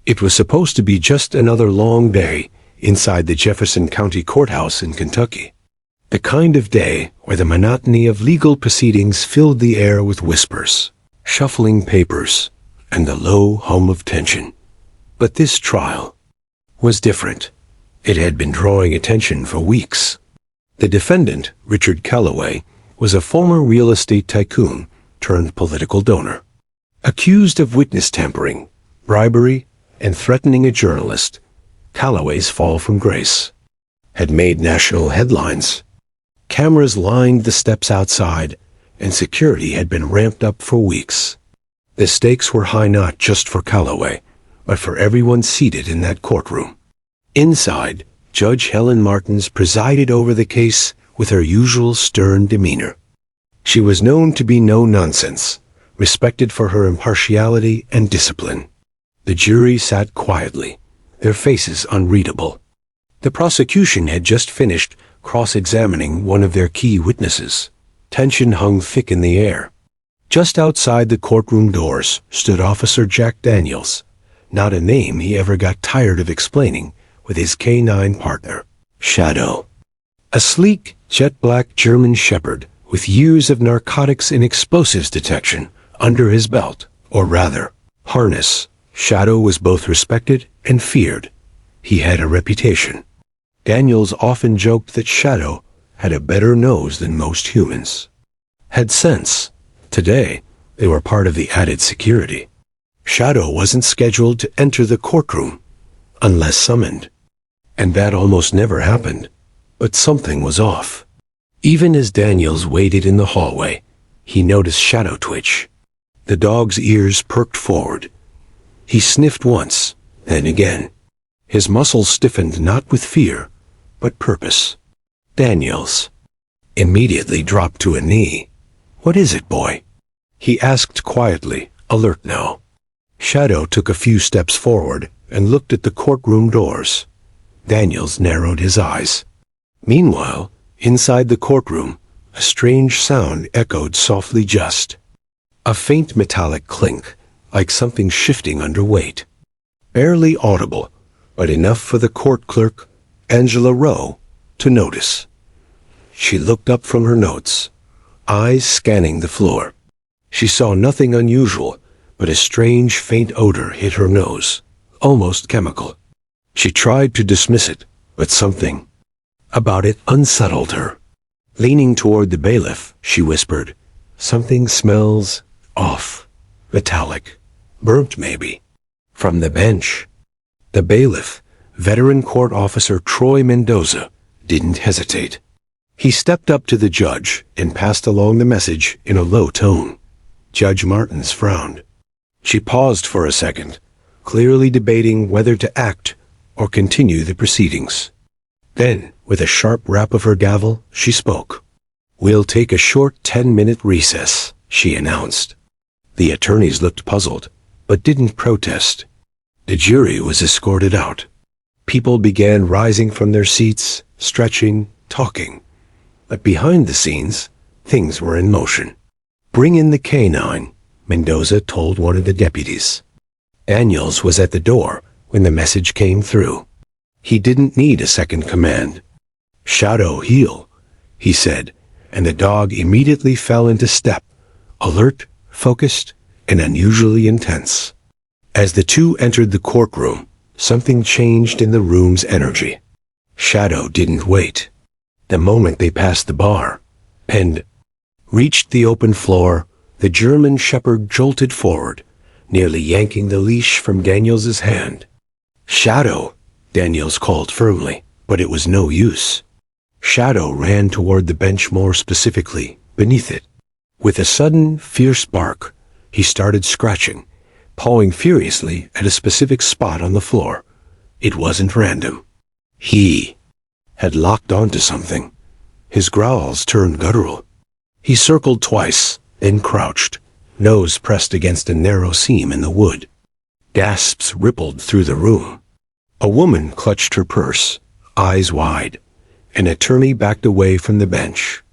It was supposed to be just another long day inside the Jefferson County Courthouse in Kentucky. The kind of day where the monotony of legal proceedings filled the air with whispers, shuffling papers, and the low hum of tension. But this trial was different. It had been drawing attention for weeks. The defendant, Richard Calloway, was a former real estate tycoon turned political donor. Accused of witness tampering, bribery, and threatening a journalist, Calloway's fall from grace had made national headlines. Cameras lined the steps outside, and security had been ramped up for weeks. The stakes were high not just for Calloway, but for everyone seated in that courtroom. Inside, Judge Helen Martins presided over the case with her usual stern demeanor. She was known to be no-nonsense, respected for her impartiality and discipline. The jury sat quietly, their faces unreadable. The prosecution had just finished cross-examining one of their key witnesses. Tension hung thick in the air. Just outside the courtroom doors stood Officer Jack Daniels, not a name he ever got tired of explaining, with his canine partner, Shadow. A sleek, jet-black German shepherd with years of narcotics and explosives detection under his belt, or rather, harness. Shadow was both respected and feared. He had a reputation. Daniels often joked that Shadow had a better nose than most humans. Had sense. Today, they were part of the added security. Shadow wasn't scheduled to enter the courtroom unless summoned. And that almost never happened. But something was off. Even as Daniels waited in the hallway, he noticed Shadow twitch. The dog's ears perked forward. He sniffed once, then again. His muscles stiffened not with fear, but purpose. Daniels immediately dropped to a knee. "What is it, boy?" he asked quietly, alert now. Shadow took a few steps forward and looked at the courtroom doors. Daniels narrowed his eyes. Meanwhile, inside the courtroom, a strange sound echoed softly just. A faint metallic clink, like something shifting under weight. Barely audible, but enough for the court clerk, Angela Rowe, to notice. She looked up from her notes, eyes scanning the floor. She saw nothing unusual, but a strange faint odor hit her nose, almost chemical. She tried to dismiss it, but something about it unsettled her. Leaning toward the bailiff, she whispered, "Something smells off, metallic, burnt maybe." From the bench, the bailiff, veteran court officer Troy Mendoza, didn't hesitate. He stepped up to the judge and passed along the message in a low tone. Judge Martins frowned. She paused for a second, clearly debating whether to act or continue the proceedings. Then, with a sharp rap of her gavel, she spoke. "We'll take a short 10-minute recess," she announced. The attorneys looked puzzled, but didn't protest. The jury was escorted out. People began rising from their seats, stretching, talking. But behind the scenes, things were in motion. "Bring in the canine," Mendoza told one of the deputies. Daniels was at the door when the message came through. He didn't need a second command. "Shadow, heel," he said, and the dog immediately fell into step, alert, focused, and unusually intense. As the two entered the courtroom, something changed in the room's energy. Shadow didn't wait. The moment they passed the bar, and reached the open floor, the German shepherd jolted forward, nearly yanking the leash from Daniels's hand. "Shadow," Daniels called firmly, but it was no use. Shadow ran toward the bench, more specifically, beneath it. With a sudden, fierce bark, he started scratching, pawing furiously at a specific spot on the floor. It wasn't random. He had locked onto something. His growls turned guttural. He circled twice, then crouched, nose pressed against a narrow seam in the wood. Gasps rippled through the room. A woman clutched her purse, eyes wide. An attorney backed away from the bench.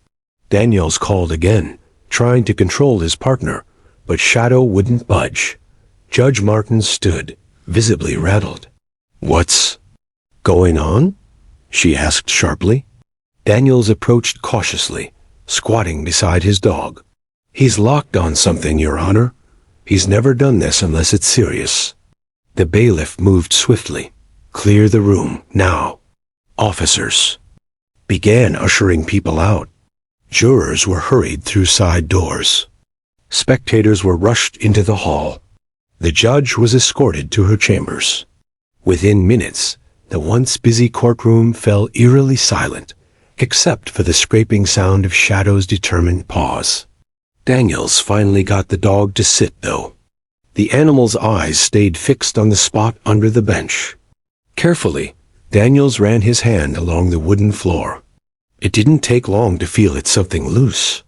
Daniels called again, trying to control his partner, but Shadow wouldn't budge. Judge Martins stood, visibly rattled. "What's going on?" she asked sharply. Daniels approached cautiously, squatting beside his dog. "He's locked on something, Your Honor. He's never done this unless it's serious." The bailiff moved swiftly. "Clear the room, now." Officers began ushering people out. Jurors were hurried through side doors. Spectators were rushed into the hall. The judge was escorted to her chambers. Within minutes, the once busy courtroom fell eerily silent, except for the scraping sound of Shadow's determined paws. Daniels finally got the dog to sit, though. The animal's eyes stayed fixed on the spot under the bench. Carefully, Daniels ran his hand along the wooden floor. It didn't take long to feel it something loose.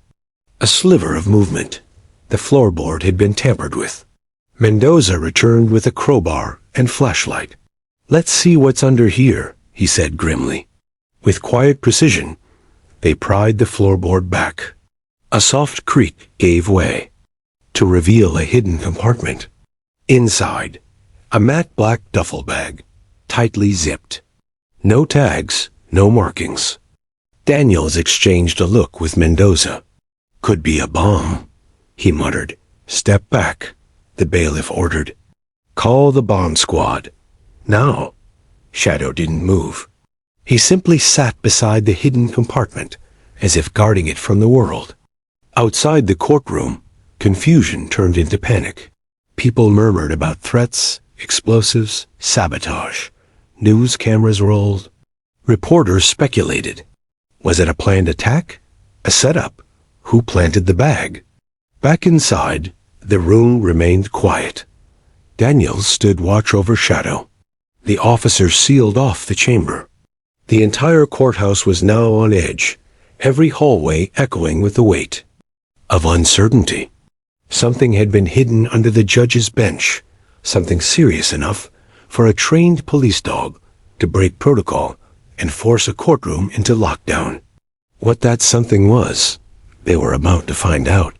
A sliver of movement. The floorboard had been tampered with. Mendoza returned with a crowbar and flashlight. "Let's see what's under here," he said grimly. With quiet precision, they pried the floorboard back. A soft creak gave way, to reveal a hidden compartment. Inside, a matte black duffel bag, tightly zipped. No tags, no markings. Daniels exchanged a look with Mendoza. "Could be a bomb," he muttered. "Step back," the bailiff ordered. "Call the bomb squad. Now." Shadow didn't move. He simply sat beside the hidden compartment, as if guarding it from the world. Outside the courtroom, confusion turned into panic. People murmured about threats, explosives, sabotage. News cameras rolled. Reporters speculated. Was it a planned attack? A setup? Who planted the bag? Back inside, the room remained quiet. Daniels stood watch over Shadow. The officers sealed off the chamber. The entire courthouse was now on edge, every hallway echoing with the weight of uncertainty. Something had been hidden under the judge's bench, something serious enough for a trained police dog to break protocol and force a courtroom into lockdown. What that something was, they were about to find out.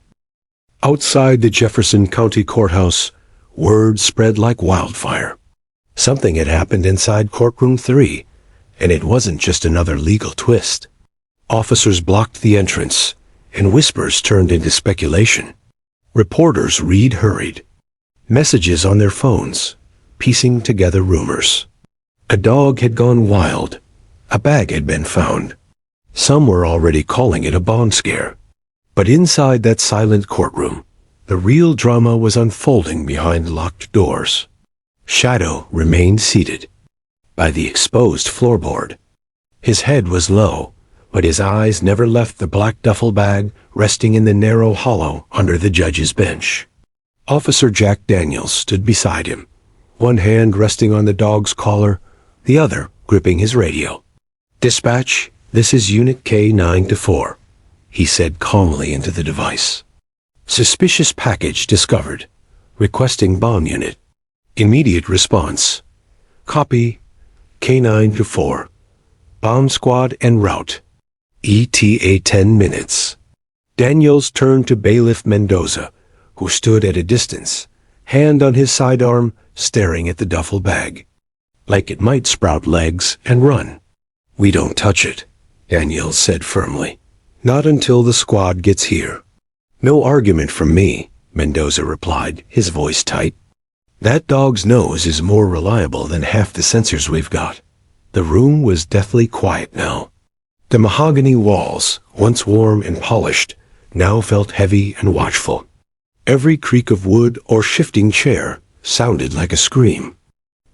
Outside the Jefferson County Courthouse, word spread like wildfire. Something had happened inside Courtroom 3, and it wasn't just another legal twist. Officers blocked the entrance, and whispers turned into speculation. Reporters hurried. Messages on their phones, piecing together rumors. A dog had gone wild. A bag had been found. Some were already calling it a bomb scare. But inside that silent courtroom, the real drama was unfolding behind locked doors. Shadow remained seated by the exposed floorboard. His head was low, but his eyes never left the black duffel bag resting in the narrow hollow under the judge's bench. Officer Jack Daniels stood beside him, one hand resting on the dog's collar, the other gripping his radio. "Dispatch, this is Unit K9-4, he said calmly into the device. "Suspicious package discovered. Requesting bomb unit. Immediate response. Copy. K9-4. Bomb squad en route. ETA 10 minutes. Daniels turned to Bailiff Mendoza, who stood at a distance, hand on his sidearm, staring at the duffel bag. Like it might sprout legs and run. "We don't touch it," Daniels said firmly. "Not until the squad gets here." "No argument from me," Mendoza replied, his voice tight. "That dog's nose is more reliable than half the sensors we've got." The room was deathly quiet now. The mahogany walls, once warm and polished, now felt heavy and watchful. Every creak of wood or shifting chair sounded like a scream.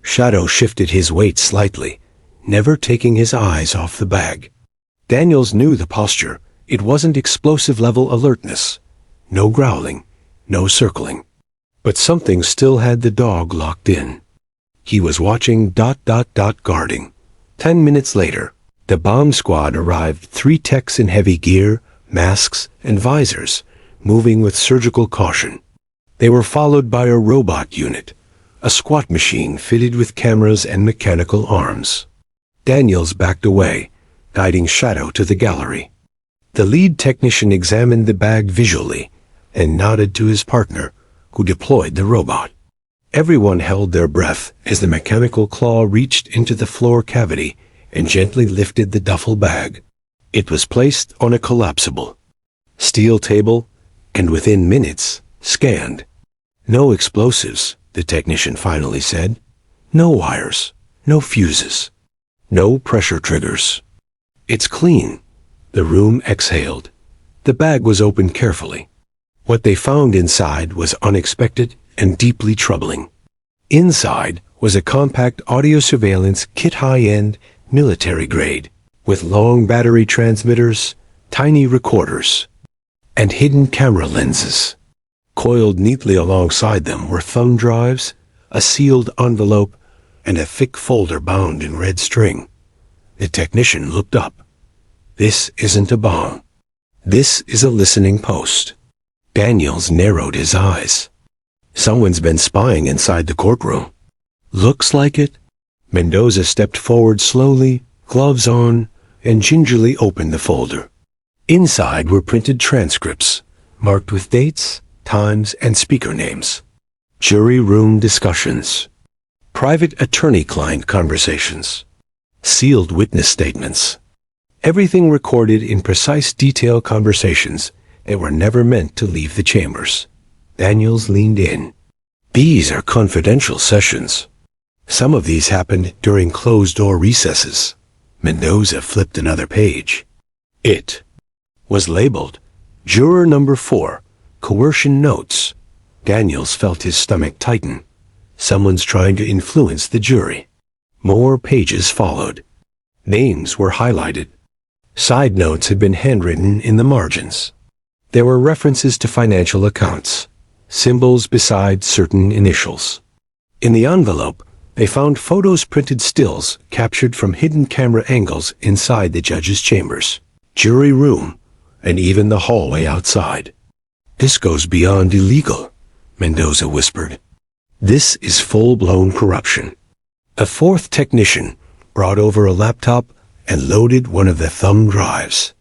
Shadow shifted his weight slightly, never taking his eyes off the bag. Daniels knew the posture. It wasn't explosive-level alertness. No growling, no circling. But something still had the dog locked in. He was watching ... guarding. 10 minutes later, the bomb squad arrived, 3 techs in heavy gear, masks, and visors, moving with surgical caution. They were followed by a robot unit, a squat machine fitted with cameras and mechanical arms. Daniels backed away, guiding Shadow to the gallery. The lead technician examined the bag visually and nodded to his partner, who deployed the robot. Everyone held their breath as the mechanical claw reached into the floor cavity and gently lifted the duffel bag. It was placed on a collapsible steel table and within minutes scanned. No explosives, the technician finally said. No wires, no fuses, no pressure triggers. It's clean. The room exhaled. The bag was opened carefully. What they found inside was unexpected and deeply troubling. Inside was a compact audio surveillance kit, high-end, military grade, with long battery transmitters, tiny recorders, and hidden camera lenses. Coiled neatly alongside them were thumb drives, a sealed envelope, and a thick folder bound in red string. The technician looked up. This isn't a bomb. This is a listening post. Daniels narrowed his eyes. Someone's been spying inside the courtroom. Looks like it. Mendoza stepped forward slowly, gloves on, and gingerly opened the folder. Inside were printed transcripts, marked with dates, times, and speaker names. Jury room discussions. Private attorney-client conversations. Sealed witness statements. Everything recorded in precise detail, conversations that were never meant to leave the chambers. Daniels leaned in. These are confidential sessions. Some of these happened during closed-door recesses. Mendoza flipped another page. It was labeled Juror Number 4, Coercion Notes. Daniels felt his stomach tighten. Someone's trying to influence the jury. More pages followed. Names were highlighted. Side notes had been handwritten in the margins. There were references to financial accounts, symbols beside certain initials. In the envelope, they found photos, printed stills captured from hidden camera angles inside the judge's chambers, jury room, and even the hallway outside. This goes beyond illegal, Mendoza whispered. This is full-blown corruption. A fourth technician brought over a laptop and loaded one of the thumb drives.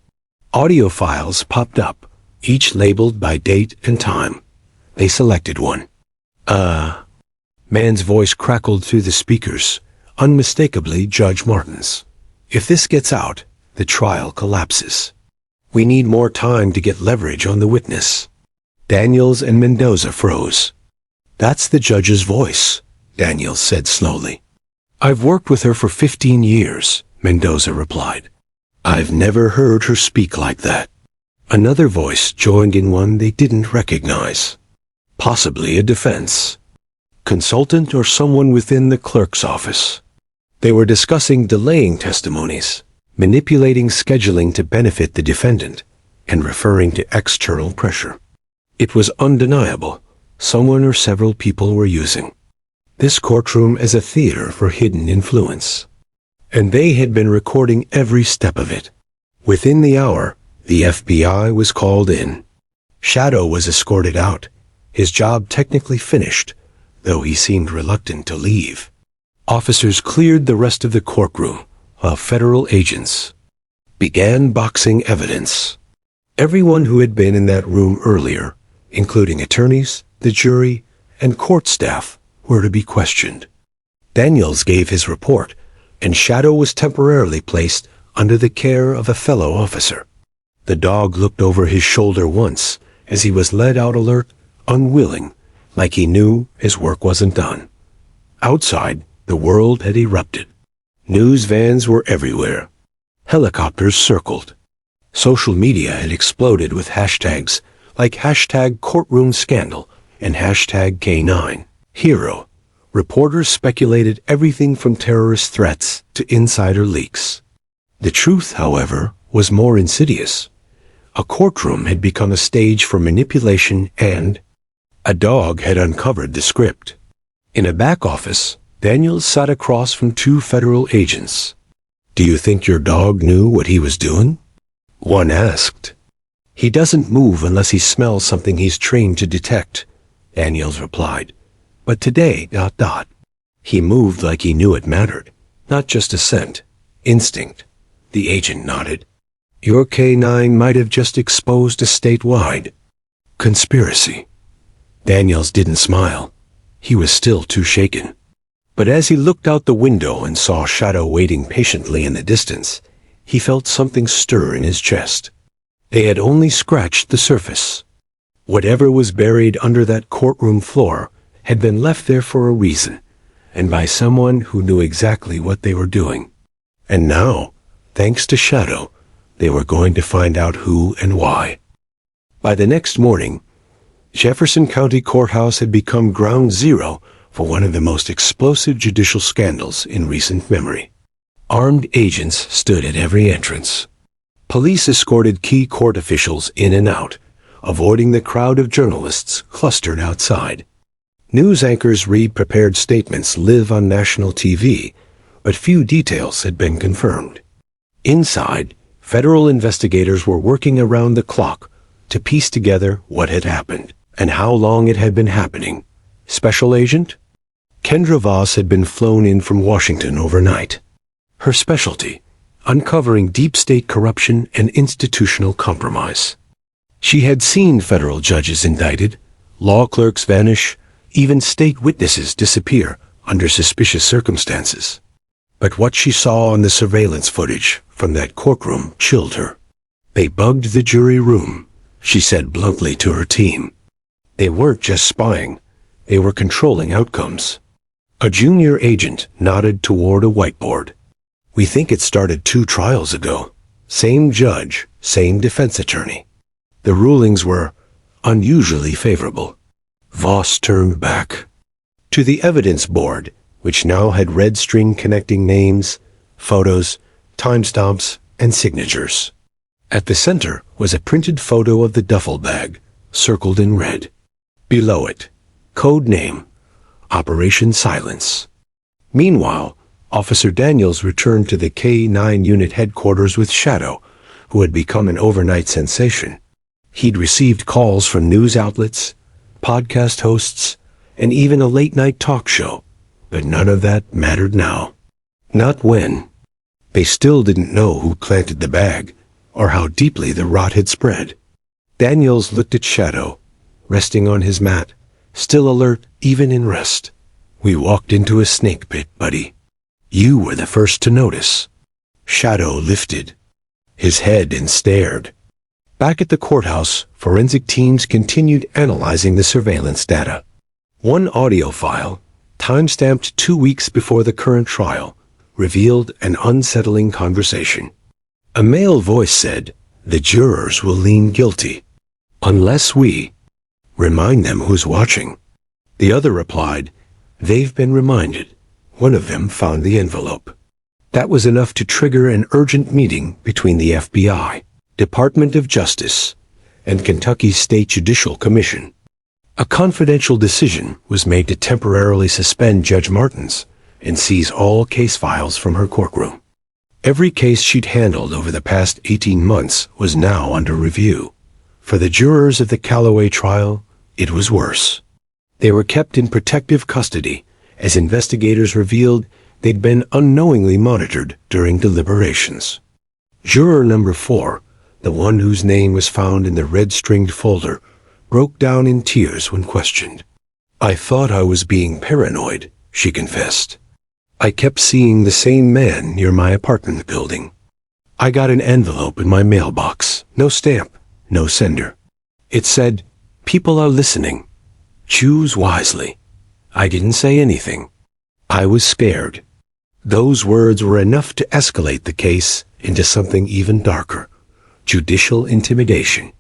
Audio files popped up, each labeled by date and time. They selected one. Man's voice crackled through the speakers, unmistakably Judge Martin's. If this gets out, the trial collapses. We need more time to get leverage on the witness. Daniels and Mendoza froze. That's the judge's voice, Daniels said slowly. I've worked with her for 15 years, Mendoza replied. I've never heard her speak like that. Another voice joined in, one they didn't recognize. Possibly a defense consultant or someone within the clerk's office. They were discussing delaying testimonies, manipulating scheduling to benefit the defendant, and referring to external pressure. It was undeniable. Someone or several people were using this courtroom as a theater for hidden influence. And they had been recording every step of it. Within the hour, the FBI was called in. Shadow was escorted out, his job technically finished, though he seemed reluctant to leave. Officers cleared the rest of the courtroom, while federal agents began boxing evidence. Everyone who had been in that room earlier, including attorneys, the jury, and court staff, were to be questioned. Daniels gave his report, and Shadow was temporarily placed under the care of a fellow officer. The dog looked over his shoulder once as he was led out, alert, unwilling, like he knew his work wasn't done. Outside, the world had erupted. News vans were everywhere. Helicopters circled. Social media had exploded with hashtags like #CourtroomScandal and #K9Hero. Reporters speculated everything from terrorist threats to insider leaks. The truth, however, was more insidious. A courtroom had become a stage for manipulation, and a dog had uncovered the script. In a back office, Daniels sat across from two federal agents. "Do you think your dog knew what he was doing?" one asked. "He doesn't move unless he smells something he's trained to detect," Daniels replied. "But today, he moved like he knew it mattered, not just a scent, instinct." The agent nodded. "Your K9 might have just exposed a statewide conspiracy." Daniels didn't smile. He was still too shaken. But as he looked out the window and saw Shadow waiting patiently in the distance, he felt something stir in his chest. They had only scratched the surface. Whatever was buried under that courtroom floor had been left there for a reason, and by someone who knew exactly what they were doing. And now, thanks to Shadow, they were going to find out who and why. By the next morning, Jefferson County Courthouse had become ground zero for one of the most explosive judicial scandals in recent memory. Armed agents stood at every entrance. Police escorted key court officials in and out, avoiding the crowd of journalists clustered outside. News anchors read prepared statements live on national TV, but few details had been confirmed. Inside, federal investigators were working around the clock to piece together what had happened and how long it had been happening. Special Agent Kendra Voss had been flown in from Washington overnight. Her specialty, uncovering deep state corruption and institutional compromise. She had seen federal judges indicted, law clerks vanish, even state witnesses disappear under suspicious circumstances. But what she saw on the surveillance footage from that courtroom chilled her. They bugged the jury room, she said bluntly to her team. They weren't just spying, they were controlling outcomes. A junior agent nodded toward a whiteboard. We think it started 2 trials ago. Same judge, same defense attorney. The rulings were unusually favorable. Voss turned back to the evidence board, which now had red string connecting names, photos, timestamps, and signatures. At the center was a printed photo of the duffel bag, circled in red. Below it, code name, Operation Silence. Meanwhile, Officer Daniels returned to the K-9 unit headquarters with Shadow, who had become an overnight sensation. He'd received calls from news outlets, podcast hosts, and even a late-night talk show, but none of that mattered now. Not when. They still didn't know who planted the bag, or how deeply the rot had spread. Daniels looked at Shadow, resting on his mat, still alert even in rest. We walked into a snake pit, buddy. You were the first to notice. Shadow lifted his head and stared. Back at the courthouse, forensic teams continued analyzing the surveillance data. One audio file, time-stamped 2 weeks before the current trial, revealed an unsettling conversation. A male voice said, "The jurors will lean guilty, unless we remind them who's watching." The other replied, "They've been reminded." One of them found the envelope. That was enough to trigger an urgent meeting between the FBI, Department of Justice, and Kentucky's State Judicial Commission. A confidential decision was made to temporarily suspend Judge Martins and seize all case files from her courtroom. Every case she'd handled over the past 18 months was now under review. For the jurors of the Callaway trial, it was worse. They were kept in protective custody as investigators revealed they'd been unknowingly monitored during deliberations. Juror number 4, the one whose name was found in the red-stringed folder, broke down in tears when questioned. "I thought I was being paranoid," she confessed. "I kept seeing the same man near my apartment building. I got an envelope in my mailbox, no stamp, no sender. It said, 'People are listening. Choose wisely.' I didn't say anything. I was scared." Those words were enough to escalate the case into something even darker: judicial intimidation.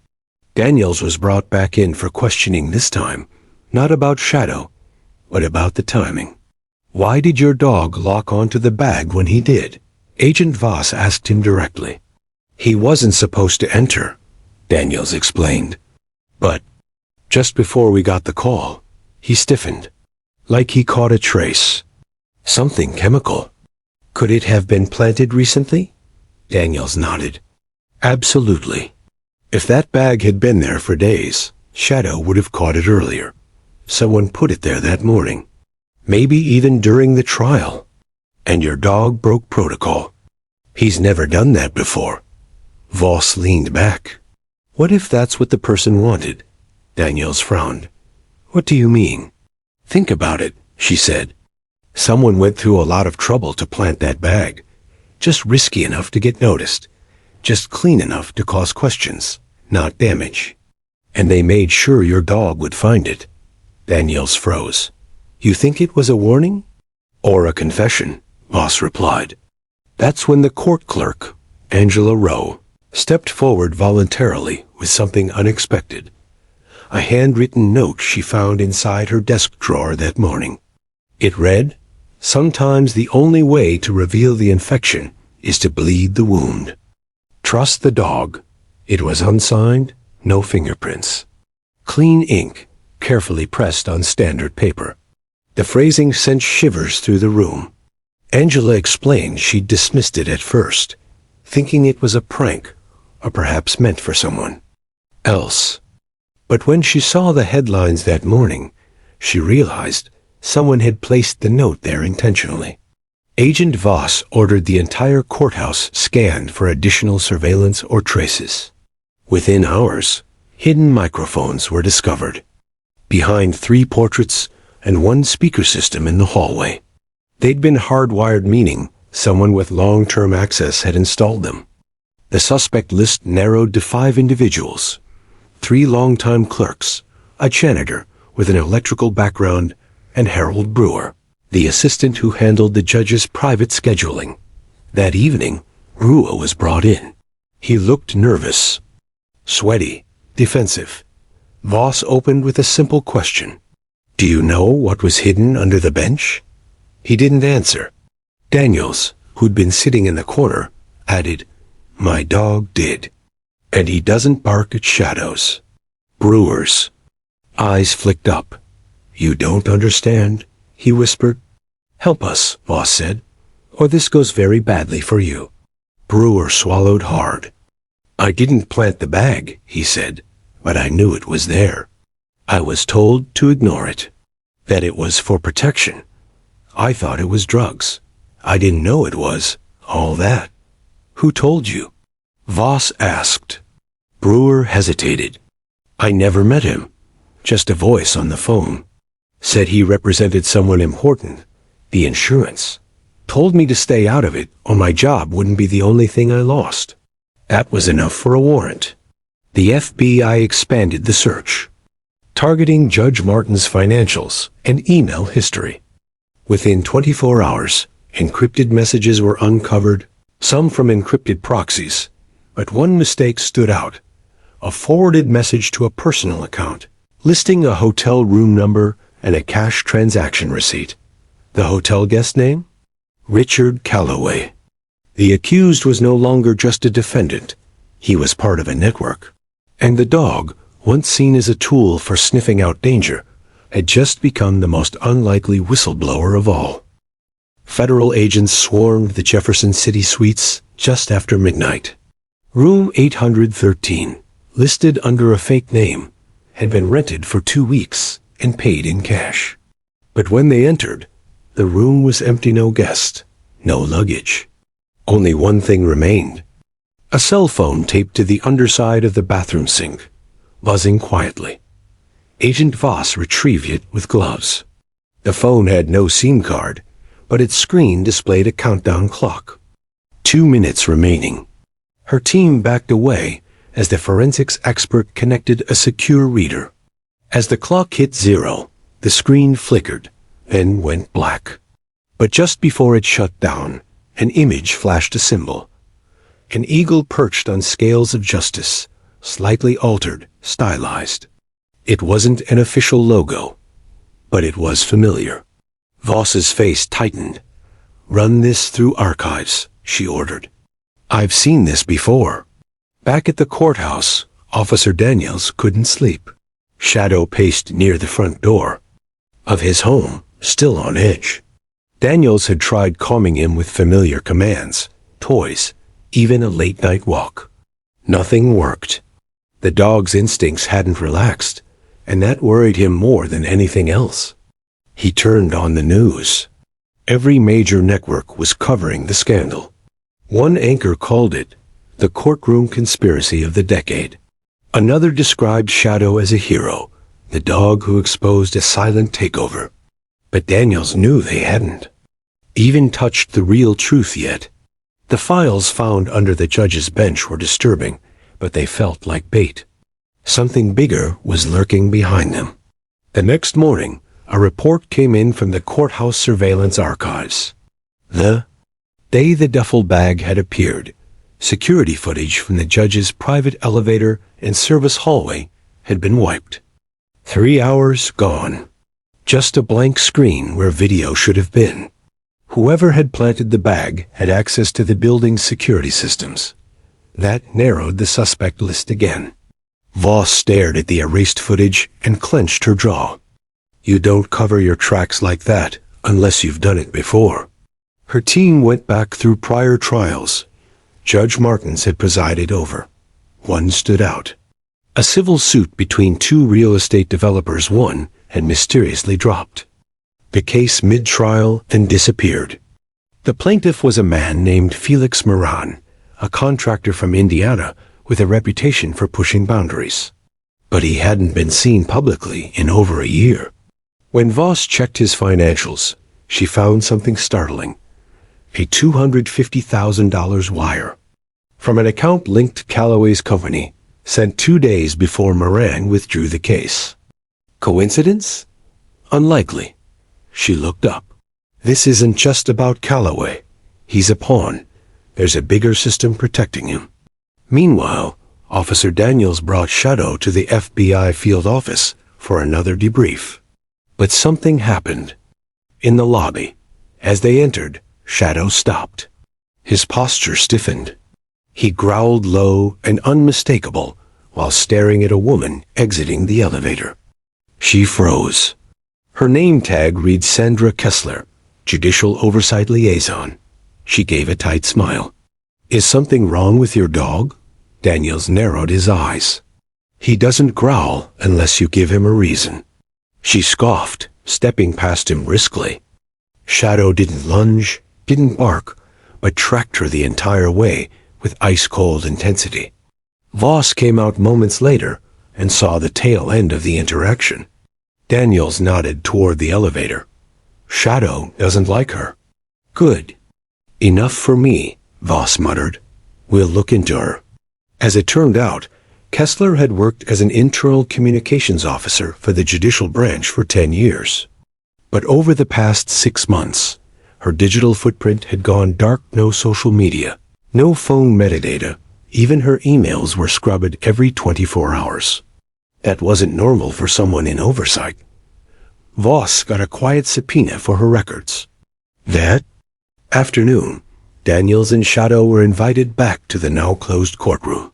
Daniels was brought back in for questioning this time, not about Shadow, but about the timing. "Why did your dog lock onto the bag when he did?" Agent Voss asked him directly. "He wasn't supposed to enter," Daniels explained. "But just before we got the call, he stiffened, like he caught a trace. Something chemical. Could it have been planted recently?" Daniels nodded. "Absolutely. If that bag had been there for days, Shadow would have caught it earlier. Someone put it there that morning. Maybe even during the trial. And your dog broke protocol. He's never done that before." Voss leaned back. "What if that's what the person wanted?" Daniels frowned. "What do you mean?" Think about it, she said. Someone went through a lot of trouble to plant that bag. Just risky enough to get noticed. Just clean enough to cause questions, not damage. And they made sure your dog would find it. Daniels froze. You think it was a warning? Or a confession, Voss replied. That's when the court clerk, Angela Rowe, stepped forward voluntarily with something unexpected. A handwritten note she found inside her desk drawer that morning. It read, "Sometimes the only way to reveal the infection is to bleed the wound. Trust the dog." It was unsigned, no fingerprints. Clean ink, carefully pressed on standard paper. The phrasing sent shivers through the room. Angela explained she'd dismissed it at first, thinking it was a prank, or perhaps meant for someone else. But when she saw the headlines that morning, she realized someone had placed the note there intentionally. Agent Voss ordered the entire courthouse scanned for additional surveillance or traces. Within hours, hidden microphones were discovered, behind 3 portraits and 1 speaker system in the hallway. They'd been hardwired, meaning someone with long-term access had installed them. The suspect list narrowed to 5 individuals, 3 longtime clerks, a janitor with an electrical background, and Harold Brewer, the assistant who handled the judge's private scheduling. That evening, Brewer was brought in. He looked nervous, sweaty, defensive. Voss opened with a simple question. Do you know what was hidden under the bench? He didn't answer. Daniels, who'd been sitting in the corner, added, My dog did. And he doesn't bark at shadows. Brewer's eyes flicked up. You don't understand, he whispered. Help us, Voss said, or this goes very badly for you. Brewer swallowed hard. I didn't plant the bag, he said, but I knew it was there. I was told to ignore it, that it was for protection. I thought it was drugs. I didn't know it was all that. Who told you? Voss asked. Brewer hesitated. I never met him. Just a voice on the phone. Said he represented someone important, the insurance. Told me to stay out of it, or my job wouldn't be the only thing I lost. That was enough for a warrant. The FBI expanded the search, targeting Judge Martin's financials and email history. Within 24 hours, encrypted messages were uncovered, some from encrypted proxies, but one mistake stood out. A forwarded message to a personal account, listing a hotel room number and a cash transaction receipt. The hotel guest name? Richard Calloway. The accused was no longer just a defendant. He was part of a network. And the dog, once seen as a tool for sniffing out danger, had just become the most unlikely whistleblower of all. Federal agents swarmed the Jefferson City suites just after midnight. Room 813, listed under a fake name, had been rented for 2 weeks and paid in cash. But when they entered, the room was empty, no guest, no luggage. Only one thing remained. A cell phone taped to the underside of the bathroom sink, buzzing quietly. Agent Voss retrieved it with gloves. The phone had no SIM card, but its screen displayed a countdown clock. 2 minutes remaining. Her team backed away as the forensics expert connected a secure reader. As the clock hit 0, the screen flickered, then went black. But just before it shut down, an image flashed, a symbol. An eagle perched on scales of justice, slightly altered, stylized. It wasn't an official logo, but it was familiar. Voss's face tightened. Run this through archives, she ordered. I've seen this before. Back at the courthouse, Officer Daniels couldn't sleep. Shadow paced near the front door of his home, still on edge. Daniels had tried calming him with familiar commands, toys, even a late-night walk. Nothing worked. The dog's instincts hadn't relaxed, and that worried him more than anything else. He turned on the news. Every major network was covering the scandal. One anchor called it the courtroom conspiracy of the decade. Another described Shadow as a hero, the dog who exposed a silent takeover. But Daniels knew they hadn't even touched the real truth yet. The files found under the judge's bench were disturbing, but they felt like bait. Something bigger was lurking behind them. The next morning, a report came in from the courthouse surveillance archives. The day the duffel bag had appeared, security footage from the judge's private elevator and service hallway had been wiped. 3 hours gone. Just a blank screen where video should have been. Whoever had planted the bag had access to the building's security systems. That narrowed the suspect list again. Voss stared at the erased footage and clenched her jaw. You don't cover your tracks like that unless you've done it before. Her team went back through prior trials Judge Martins had presided over. One stood out. A civil suit between two real estate developers, one had mysteriously dropped. The case mid-trial then disappeared. The plaintiff was a man named Felix Moran, a contractor from Indiana with a reputation for pushing boundaries. But he hadn't been seen publicly in over a year. When Voss checked his financials, she found something startling. A $250,000 wire from an account linked to Callaway's company, sent 2 days before Moran withdrew the case. Coincidence? Unlikely. She looked up. This isn't just about Callaway. He's a pawn. There's a bigger system protecting him. Meanwhile, Officer Daniels brought Shadow to the FBI field office for another debrief. But something happened. In the lobby, as they entered, Shadow stopped. His posture stiffened. He growled low and unmistakable while staring at a woman exiting the elevator. She froze. Her name tag read Sandra Kessler, Judicial Oversight Liaison. She gave a tight smile. Is something wrong with your dog? Daniels narrowed his eyes. He doesn't growl unless you give him a reason. She scoffed, stepping past him briskly. Shadow didn't lunge, didn't bark, but tracked her the entire way with ice-cold intensity. Voss came out moments later and saw the tail end of the interaction. Daniels nodded toward the elevator. Shadow doesn't like her. Good. Enough for me, Voss muttered. We'll look into her. As it turned out, Kessler had worked as an internal communications officer for the judicial branch for 10 years. But over the past 6 months, her digital footprint had gone dark. No social media, no phone metadata. Even her emails were scrubbed every 24 hours. That wasn't normal for someone in oversight. Voss got a quiet subpoena for her records. That afternoon, Daniels and Shadow were invited back to the now-closed courtroom.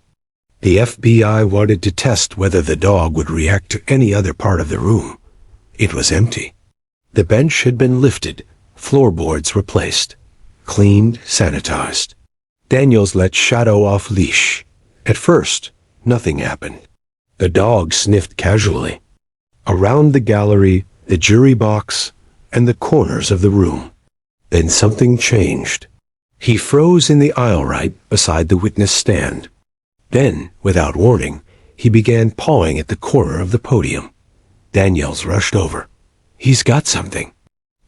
The FBI wanted to test whether the dog would react to any other part of the room. It was empty. The bench had been lifted, floorboards replaced, cleaned, sanitized. Daniels let Shadow off leash. At first, nothing happened. The dog sniffed casually. Around the gallery, the jury box, and the corners of the room. Then something changed. He froze in the aisle right beside the witness stand. Then, without warning, he began pawing at the corner of the podium. Daniels rushed over. He's got something.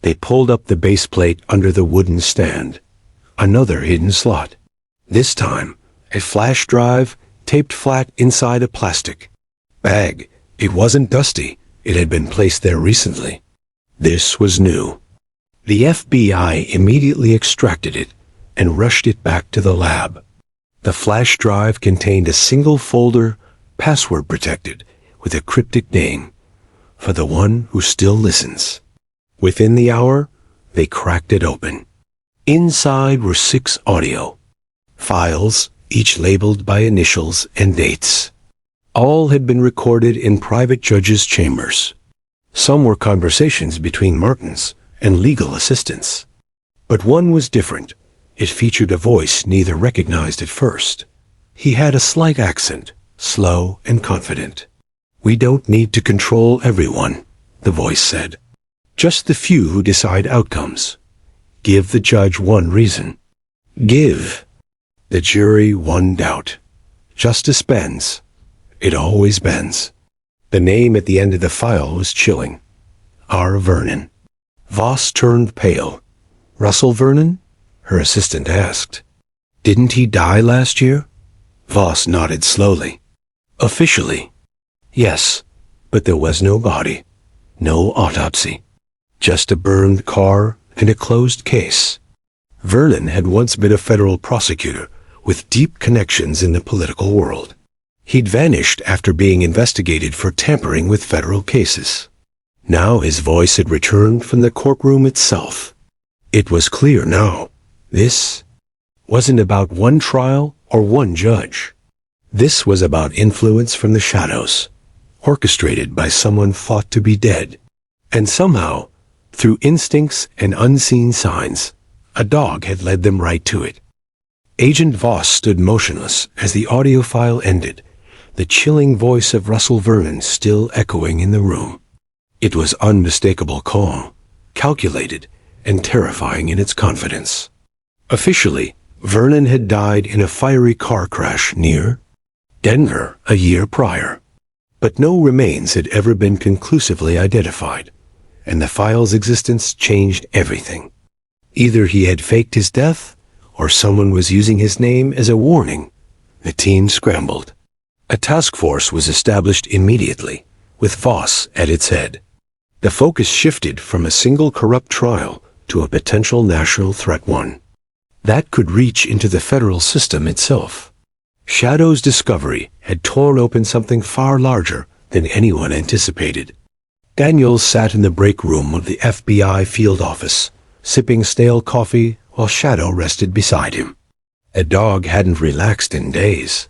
They pulled up the base plate under the wooden stand. Another hidden slot. This time, a flash drive taped flat inside a plastic bag. It wasn't dusty. It had been placed there recently. This was new. The FBI immediately extracted it and rushed it back to the lab. The flash drive contained a single folder, password protected, with a cryptic name, for the one who still listens. Within the hour, they cracked it open. Inside were 6 audio files, each labeled by initials and dates. All had been recorded in private judges' chambers. Some were conversations between Martins and legal assistants. But one was different. It featured a voice neither recognized at first. He had a slight accent, slow and confident. We don't need to control everyone, the voice said. Just the few who decide outcomes. Give the judge one reason. Give the jury one doubt. Justice bends. It always bends. The name at the end of the file was chilling. R. Vernon. Voss turned pale. Russell Vernon? Her assistant asked. Didn't he die last year? Voss nodded slowly. Officially. Yes, but there was no body. No autopsy. Just a burned car and a closed case. Vernon had once been a federal prosecutor with deep connections in the political world. He'd vanished after being investigated for tampering with federal cases. Now his voice had returned from the courtroom itself. It was clear now. This wasn't about one trial or one judge. This was about influence from the shadows, orchestrated by someone thought to be dead. And somehow, through instincts and unseen signs, a dog had led them right to it. Agent Voss stood motionless as the audio file ended, the chilling voice of Russell Vernon still echoing in the room. It was unmistakable calm, calculated, and terrifying in its confidence. Officially, Vernon had died in a fiery car crash near Denver a year prior. But no remains had ever been conclusively identified, and the file's existence changed everything. Either he had faked his death, or someone was using his name as a warning. The team scrambled. A task force was established immediately, with Voss at its head. The focus shifted from a single corrupt trial to a potential national threat one. That could reach into the federal system itself. Shadow's discovery had torn open something far larger than anyone anticipated. Daniels sat in the break room of the FBI field office, sipping stale coffee while Shadow rested beside him. A dog hadn't relaxed in days.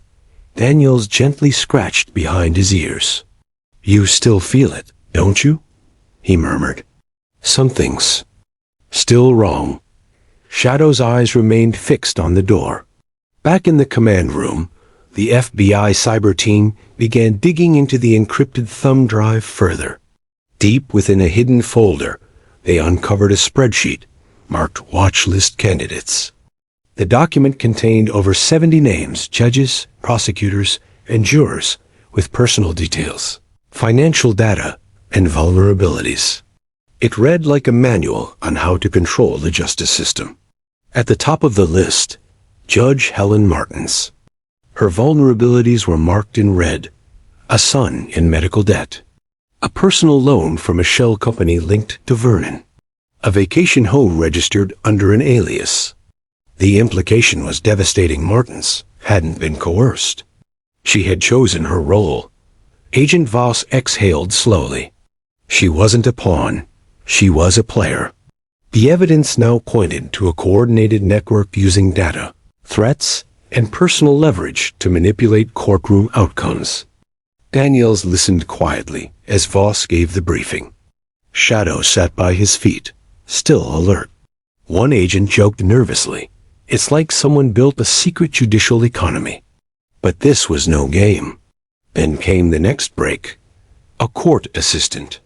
Daniels gently scratched behind his ears. You still feel it, don't you? He murmured. Something's still wrong. Shadow's eyes remained fixed on the door. Back in the command room, the FBI cyber team began digging into the encrypted thumb drive further. Deep within a hidden folder, they uncovered a spreadsheet marked Watch List Candidates. The document contained over 70 names, judges, prosecutors, and jurors, with personal details, financial data, and vulnerabilities. It read like a manual on how to control the justice system. At the top of the list, Judge Helen Martins. Her vulnerabilities were marked in red: a son in medical debt, a personal loan from a shell company linked to Vernon, a vacation home registered under an alias. The implication was devastating. Martins hadn't been coerced. She had chosen her role. Agent Voss exhaled slowly. She wasn't a pawn. She was a player. The evidence now pointed to a coordinated network using data, threats, and personal leverage to manipulate courtroom outcomes. Daniels listened quietly as Voss gave the briefing. Shadow sat by his feet, still alert. One agent joked nervously. It's like someone built a secret judicial economy. But this was no game. Then came the next break. A court assistant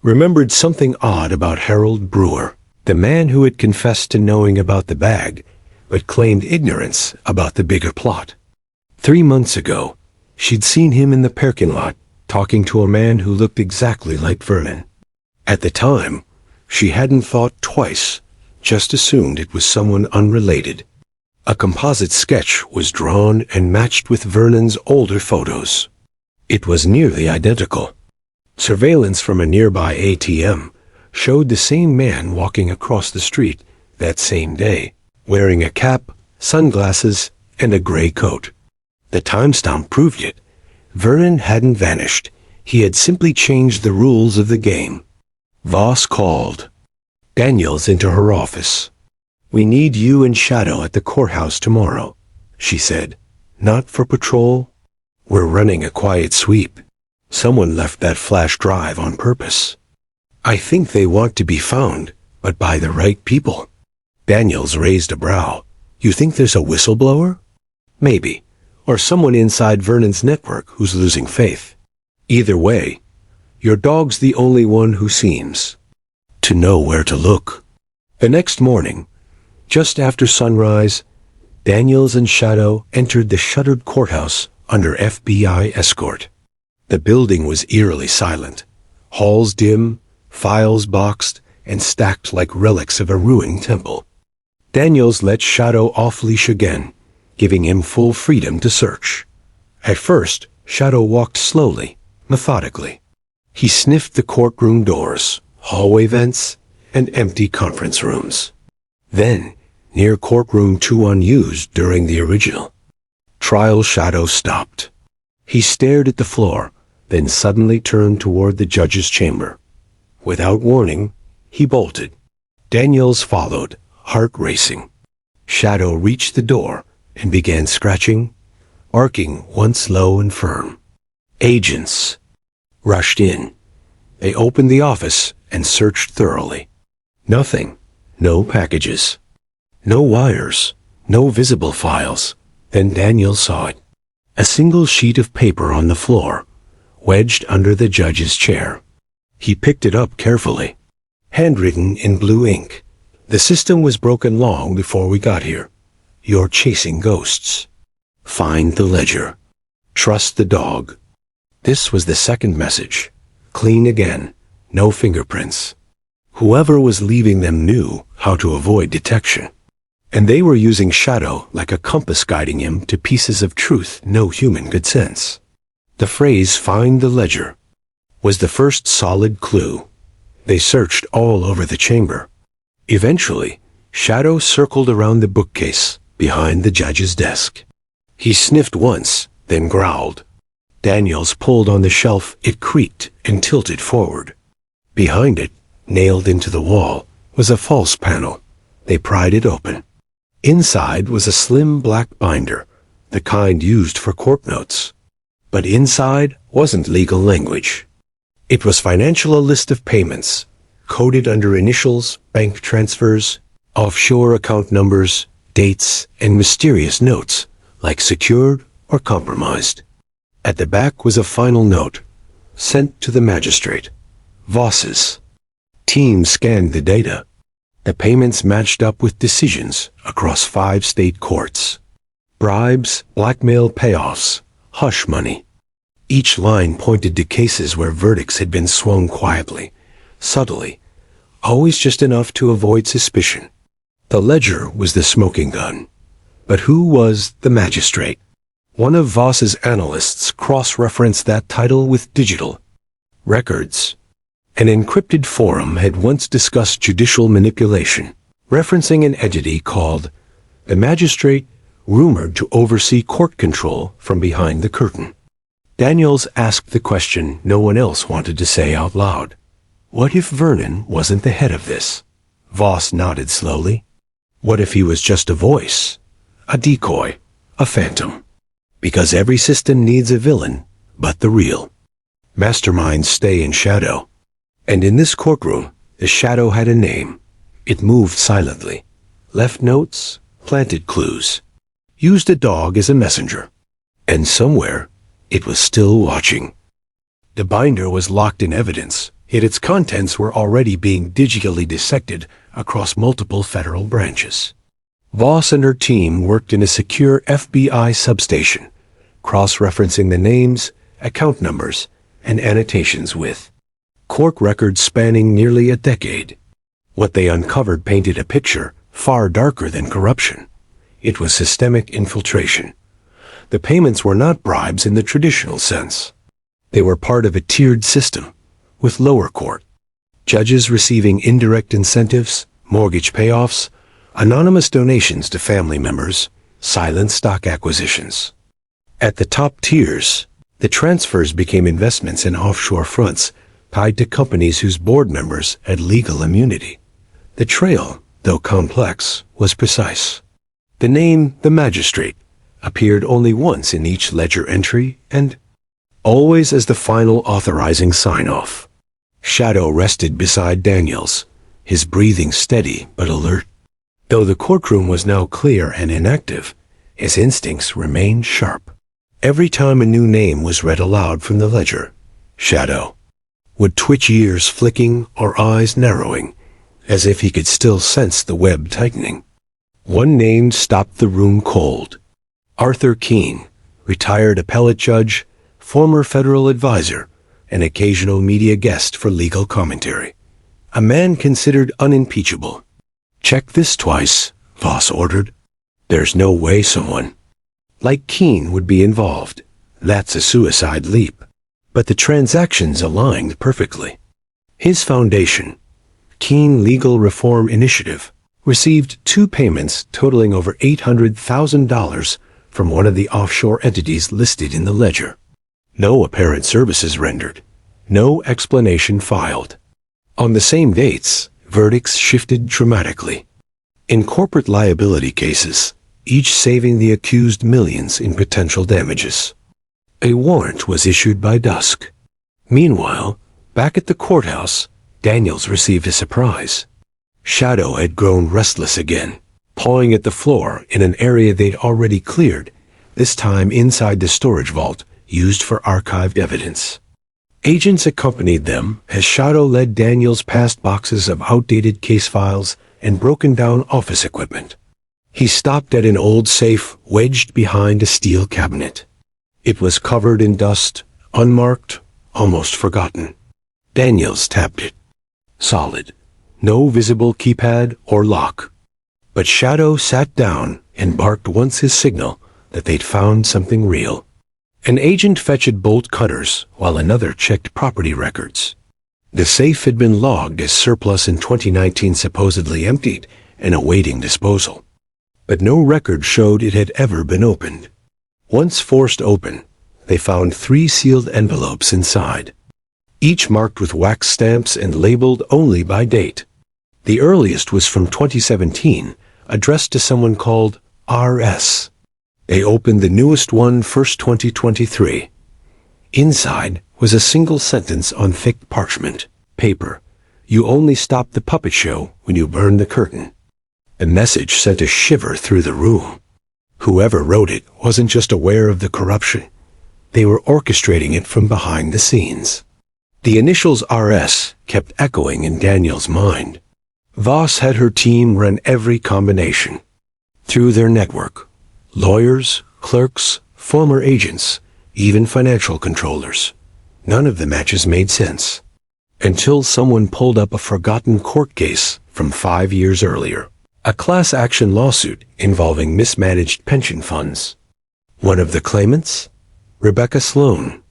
remembered something odd about Harold Brewer, the man who had confessed to knowing about the bag, but claimed ignorance about the bigger plot. 3 months ago, she'd seen him in the parking lot, talking to a man who looked exactly like Vernon. At the time, she hadn't thought twice, just assumed it was someone unrelated. A composite sketch was drawn and matched with Vernon's older photos. It was nearly identical. Surveillance from a nearby ATM showed the same man walking across the street that same day, wearing a cap, sunglasses, and a gray coat. The timestamp proved it. Vernon hadn't vanished. He had simply changed the rules of the game. Voss called Daniels into her office. We need you and Shadow at the courthouse tomorrow, she said. Not for patrol. We're running a quiet sweep. Someone left that flash drive on purpose. I think they want to be found, but by the right people. Daniels raised a brow. You think there's a whistleblower? Maybe. Or someone inside Vernon's network who's losing faith. Either way, your dog's the only one who seems to know where to look. The next morning, just after sunrise, Daniels and Shadow entered the shuttered courthouse under FBI escort. The building was eerily silent, halls dim, files boxed, and stacked like relics of a ruined temple. Daniels let Shadow off-leash again, giving him full freedom to search. At first, Shadow walked slowly, methodically. He sniffed the courtroom doors, hallway vents, and empty conference rooms. Then, near courtroom 2 unused during the original trial, Shadow stopped. He stared at the floor, then suddenly turned toward the judge's chamber. Without warning, he bolted. Daniels followed, heart racing. Shadow reached the door and began scratching, arcing once low and firm. Agents rushed in. They opened the office and searched thoroughly. Nothing. No packages. No wires. No visible files. Then Daniel saw it. A single sheet of paper on the floor, wedged under the judge's chair. He picked it up carefully. Handwritten in blue ink. The system was broken long before we got here. You're chasing ghosts. Find the ledger. Trust the dog. This was the second message. Clean again. No fingerprints. Whoever was leaving them knew how to avoid detection. And they were using Shadow like a compass, guiding him to pieces of truth no human could sense. The phrase "find the ledger" was the first solid clue. They searched all over the chamber. Eventually, Shadow circled around the bookcase behind the judge's desk. He sniffed once, then growled. Daniels pulled on the shelf. It creaked and tilted forward. Behind it, nailed into the wall, was a false panel. They pried it open. Inside was a slim black binder, the kind used for court notes. But inside wasn't legal language. It was financial, a list of payments, coded under initials, bank transfers, offshore account numbers, dates, and mysterious notes, like secured or compromised. At the back was a final note, sent to the magistrate. Voss's team scanned the data. The payments matched up with decisions across 5 state courts. Bribes, blackmail payoffs, hush money. Each line pointed to cases where verdicts had been swung quietly, subtly, always just enough to avoid suspicion. The ledger was the smoking gun. But who was the magistrate? One of Voss's analysts cross-referenced that title with digital records. An encrypted forum had once discussed judicial manipulation, referencing an entity called the magistrate, rumored to oversee court control from behind the curtain. Daniels asked the question no one else wanted to say out loud. What if Vernon wasn't the head of this? Voss nodded slowly. What if he was just a voice, a decoy, a phantom? Because every system needs a villain, but the real masterminds stay in shadow. And in this courtroom, the shadow had a name. It moved silently, left notes, planted clues, used a dog as a messenger. And somewhere, it was still watching. The binder was locked in evidence, yet its contents were already being digitally dissected across multiple federal branches. Voss and her team worked in a secure FBI substation, cross-referencing the names, account numbers, and annotations with court records spanning nearly a decade. What they uncovered painted a picture far darker than corruption. It was systemic infiltration. The payments were not bribes in the traditional sense. They were part of a tiered system, with lower court judges receiving indirect incentives, mortgage payoffs, anonymous donations to family members, silent stock acquisitions. At the top tiers, the transfers became investments in offshore fronts tied to companies whose board members had legal immunity. The trail, though complex, was precise. The name, the magistrate, appeared only once in each ledger entry and always as the final authorizing sign-off. Shadow rested beside Daniels, his breathing steady but alert. Though the courtroom was now clear and inactive, his instincts remained sharp. Every time a new name was read aloud from the ledger, Shadow would twitch, ears flicking or eyes narrowing, as if he could still sense the web tightening. One name stopped the room cold. Arthur Keene, retired appellate judge, former federal advisor, an occasional media guest for legal commentary. A man considered unimpeachable. "Check this twice," Voss ordered. "There's no way someone like Keene would be involved. That's a suicide leap." But the transactions aligned perfectly. His foundation, Keene Legal Reform Initiative, received 2 payments totaling over $800,000 from one of the offshore entities listed in the ledger. No apparent services rendered. No explanation filed. On the same dates, verdicts shifted dramatically. In corporate liability cases, each saving the accused millions in potential damages. A warrant was issued by dusk. Meanwhile, back at the courthouse, Daniels received a surprise. Shadow had grown restless again, pawing at the floor in an area they'd already cleared, this time inside the storage vault used for archived evidence. Agents accompanied them as Shadow led Daniels past boxes of outdated case files and broken-down office equipment. He stopped at an old safe wedged behind a steel cabinet. It was covered in dust, unmarked, almost forgotten. Daniels tapped it. Solid. No visible keypad or lock. But Shadow sat down and barked once his signal that they'd found something real. An agent fetched bolt cutters while another checked property records. The safe had been logged as surplus in 2019, supposedly emptied and awaiting disposal. But no record showed it had ever been opened. Once forced open, they found 3 sealed envelopes inside, each marked with wax stamps and labeled only by date. The earliest was from 2017, addressed to someone called R.S. They opened the newest one first 2023. Inside was a single sentence on thick parchment paper. "You only stop the puppet show when you burn the curtain." The message sent a shiver through the room. Whoever wrote it wasn't just aware of the corruption. They were orchestrating it from behind the scenes. The initials RS kept echoing in Daniel's mind. Voss had her team run every combination. Through their network, lawyers, clerks, former agents, even financial controllers. None of the matches made sense. Until someone pulled up a forgotten court case from 5 years earlier. A class action lawsuit involving mismanaged pension funds. One of the claimants? Rebecca Sloan.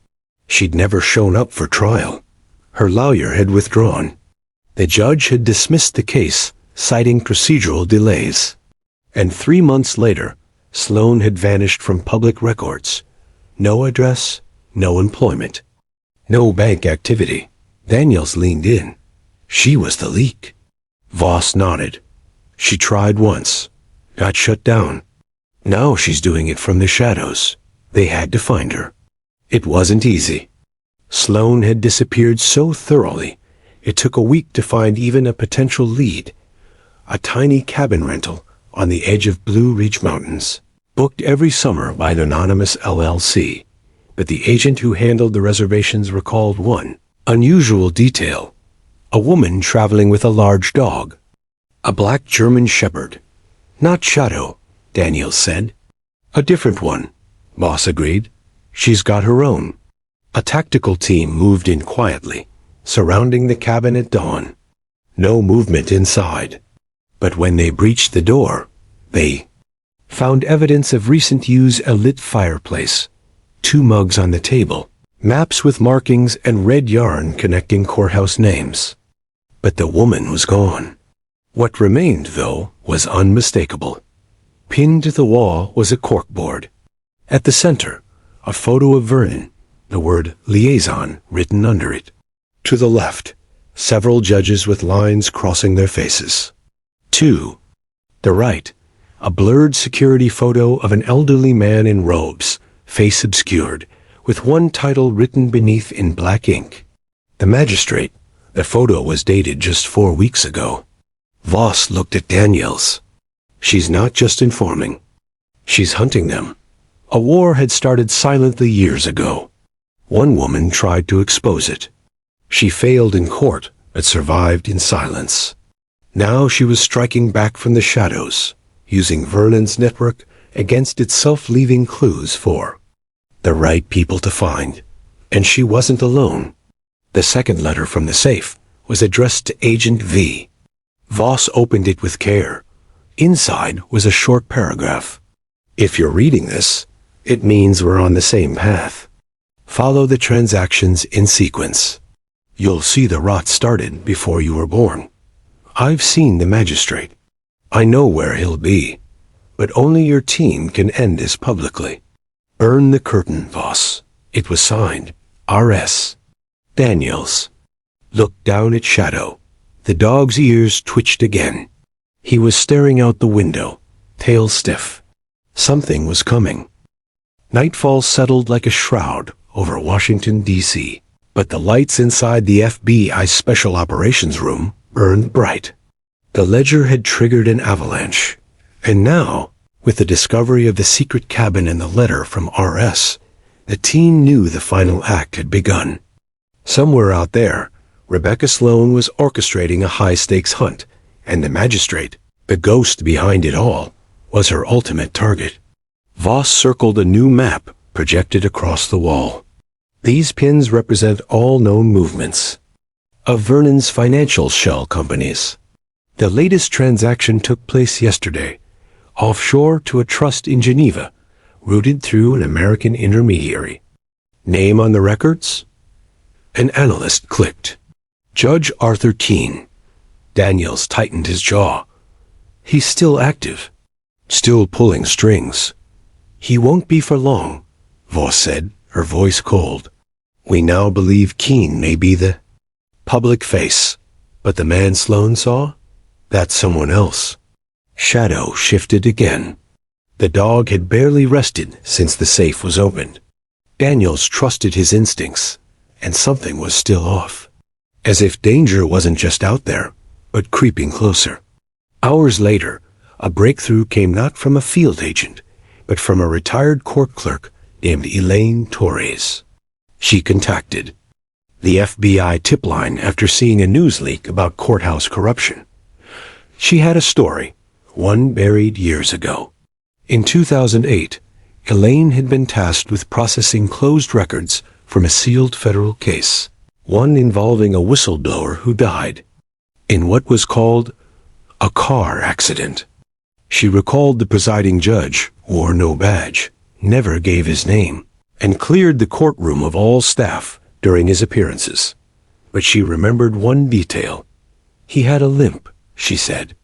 She'd never shown up for trial. Her lawyer had withdrawn. The judge had dismissed the case, citing procedural delays. And 3 months later, Sloan had vanished from public records. No address, no employment, no bank activity. Daniels leaned in. She was the leak. Voss nodded. She tried once, got shut down. Now she's doing it from the shadows. They had to find her. It wasn't easy. Sloan had disappeared so thoroughly, it took a week to find even a potential lead. A tiny cabin rental on the edge of Blue Ridge Mountains, booked every summer by an anonymous LLC. But the agent who handled the reservations recalled one unusual detail. A woman traveling with a large dog. A black German shepherd. Not Shadow, Daniels said. A different one, Voss agreed. She's got her own. A tactical team moved in quietly, surrounding the cabin at dawn. No movement inside. But when they breached the door, they found evidence of recent use: a lit fireplace, 2 mugs on the table, maps with markings and red yarn connecting courthouse names. But the woman was gone. What remained, though, was unmistakable. Pinned to the wall was a corkboard. At the center, a photo of Vernon, the word liaison written under it. To the left, several judges with lines crossing their faces. To the right, a blurred security photo of an elderly man in robes, face obscured, with one title written beneath in black ink. The magistrate. The photo was dated just 4 weeks ago. Voss looked at Daniels. She's not just informing. She's hunting them. A war had started silently years ago. One woman tried to expose it. She failed in court, but survived in silence. Now she was striking back from the shadows, using Vernon's network against itself, leaving clues for the right people to find. And she wasn't alone. The second letter from the safe was addressed to Agent V. Voss opened it with care. Inside was a short paragraph. If you're reading this, it means we're on the same path. Follow the transactions in sequence. You'll see the rot started before you were born. I've seen the magistrate. I know where he'll be, but only your team can end this publicly. Burn the curtain, Voss. It was signed, R.S. Daniels. Looked down at Shadow. The dog's ears twitched again. He was staring out the window, tail stiff. Something was coming. Nightfall settled like a shroud over Washington, D.C., but the lights inside the FBI Special Operations Room burned bright. The ledger had triggered an avalanche, and now, with the discovery of the secret cabin and the letter from R.S., the team knew the final act had begun. Somewhere out there, Rebecca Sloan was orchestrating a high-stakes hunt, and the magistrate, the ghost behind it all, was her ultimate target. Voss circled a new map projected across the wall. These pins represent all known movements of Vernon's financial shell companies. The latest transaction took place yesterday, offshore to a trust in Geneva, routed through an American intermediary. Name on the records? An analyst clicked. Judge Arthur Keene. Daniels tightened his jaw. He's still active, still pulling strings. He won't be for long, Voss said, her voice cold. We now believe Keene may be the public face, but the man Sloan saw? That's someone else. Shadow shifted again. The dog had barely rested since the safe was opened. Daniels trusted his instincts, and something was still off. As if danger wasn't just out there, but creeping closer. Hours later, a breakthrough came not from a field agent, but from a retired court clerk named Elaine Torres. She contacted the FBI tip line after seeing a news leak about courthouse corruption. She had a story, one buried years ago. In 2008, Elaine had been tasked with processing closed records from a sealed federal case, one involving a whistleblower who died in what was called a car accident. She recalled the presiding judge wore no badge, never gave his name, and cleared the courtroom of all staff during his appearances. But she remembered one detail. He had a limp, she said.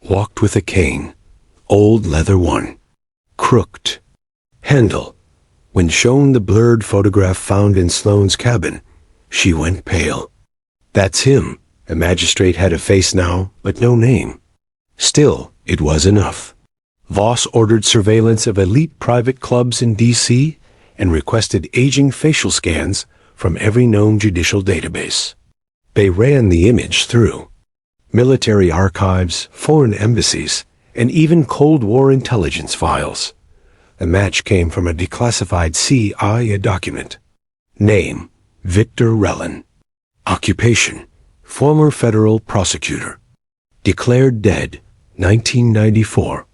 Walked with a cane, old leather one. Crooked. Handle. When shown the blurred photograph found in Sloan's cabin, she went pale. That's him. The magistrate had a face now, but no name. Still, it was enough. Voss ordered surveillance of elite private clubs in D.C. and requested aging facial scans from every known judicial database. They ran the image through military archives, foreign embassies, and even Cold War intelligence files. The match came from a declassified CIA document. Name, Victor Relin. Occupation, former federal prosecutor. Declared dead, 1994.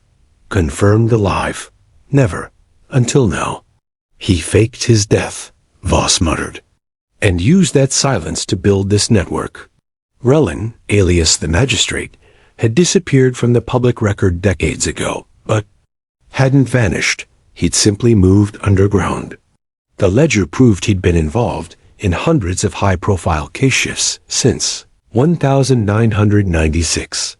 Confirmed alive, never, until now. He faked his death, Voss muttered, and used that silence to build this network. Relin, alias the magistrate, had disappeared from the public record decades ago, but hadn't vanished. He'd simply moved underground. The ledger proved he'd been involved in hundreds of high-profile case shifts since 1996.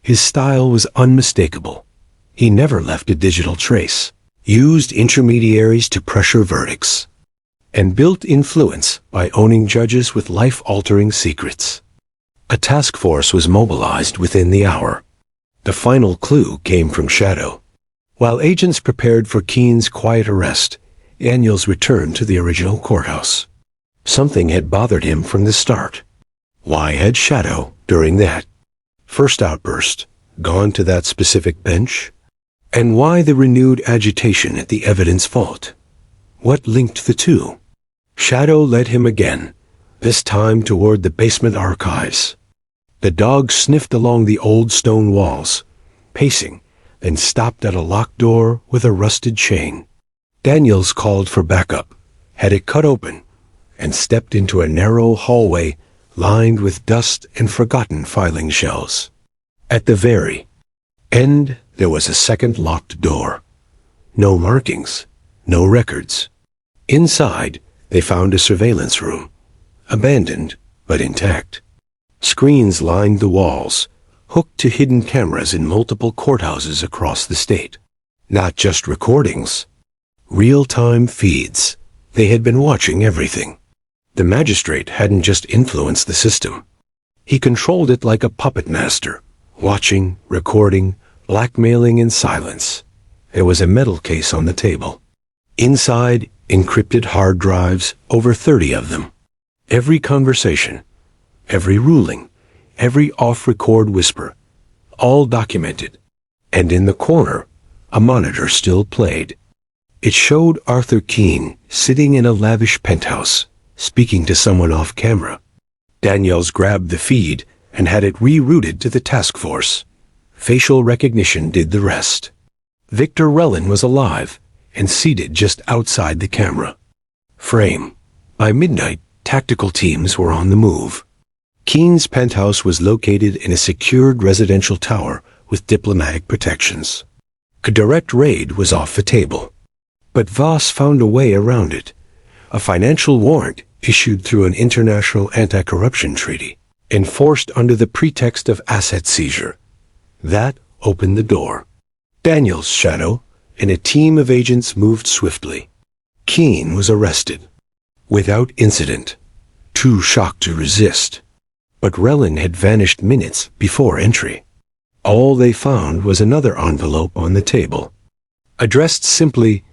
His style was unmistakable. He never left a digital trace, used intermediaries to pressure verdicts, and built influence by owning judges with life-altering secrets. A task force was mobilized within the hour. The final clue came from Shadow. While agents prepared for Keene's quiet arrest, Daniels returned to the original courthouse. Something had bothered him from the start. Why had Shadow, during that first outburst, gone to that specific bench? And why the renewed agitation at the evidence vault? What linked the two? Shadow led him again, this time toward the basement archives. The dog sniffed along the old stone walls, pacing, then stopped at a locked door with a rusted chain. Daniels called for backup, had it cut open, and stepped into a narrow hallway lined with dust and forgotten filing shelves. At the very end, there was a second locked door. No markings, no records. Inside, they found a surveillance room, abandoned but intact. Screens lined the walls, hooked to hidden cameras in multiple courthouses across the state. Not just recordings, real-time feeds. They had been watching everything. The magistrate hadn't just influenced the system. He controlled it like a puppet master, watching, recording, blackmailing in silence. There was a metal case on the table. Inside, encrypted hard drives, over 30 of them. Every conversation, every ruling, every off-record whisper, all documented. And in the corner, a monitor still played. It showed Arthur Keene sitting in a lavish penthouse, speaking to someone off camera. Daniels grabbed the feed and had it rerouted to the task force. Facial recognition did the rest. Victor Relin was alive and seated just outside the camera frame. By midnight, tactical teams were on the move. Keene's penthouse was located in a secured residential tower with diplomatic protections. A direct raid was off the table. But Voss found a way around it. A financial warrant issued through an international anti-corruption treaty, enforced under the pretext of asset seizure. That opened the door. Daniels' shadow and a team of agents moved swiftly. Keene was arrested, without incident, too shocked to resist. But Relin had vanished minutes before entry. All they found was another envelope on the table, addressed simply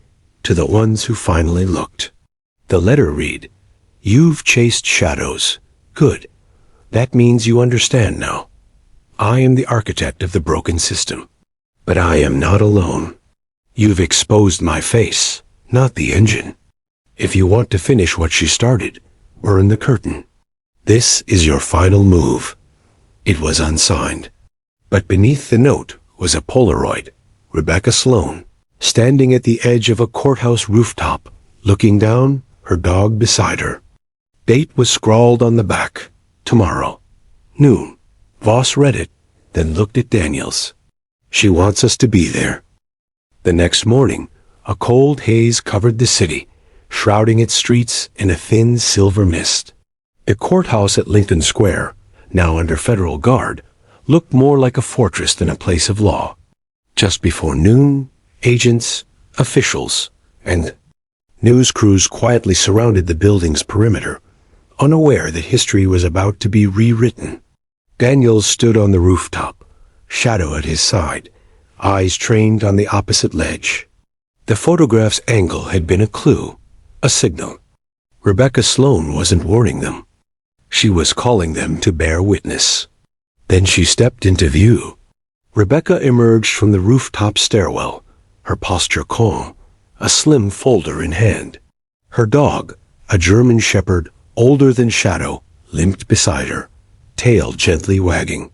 to the ones who finally looked. The letter read, "You've chased shadows. Good. That means you understand now. I am the architect of the broken system. But I am not alone. You've exposed my face, not the engine. If you want to finish what she started, burn the curtain. This is your final move." It was unsigned. But beneath the note was a Polaroid, Rebecca Sloan, standing at the edge of a courthouse rooftop, looking down, her dog beside her. Date was scrawled on the back, tomorrow, noon. Voss read it, then looked at Daniels. "She wants us to be there." The next morning, a cold haze covered the city, shrouding its streets in a thin silver mist. The courthouse at Lincoln Square, now under federal guard, looked more like a fortress than a place of law. Just before noon, agents, officials, and news crews quietly surrounded the building's perimeter, unaware that history was about to be rewritten. Daniels stood on the rooftop, shadow at his side, eyes trained on the opposite ledge. The photograph's angle had been a clue, a signal. Rebecca Sloan wasn't warning them. She was calling them to bear witness. Then she stepped into view. Rebecca emerged from the rooftop stairwell, her posture calm, a slim folder in hand. Her dog, a German shepherd older than Shadow, limped beside her, tail gently wagging.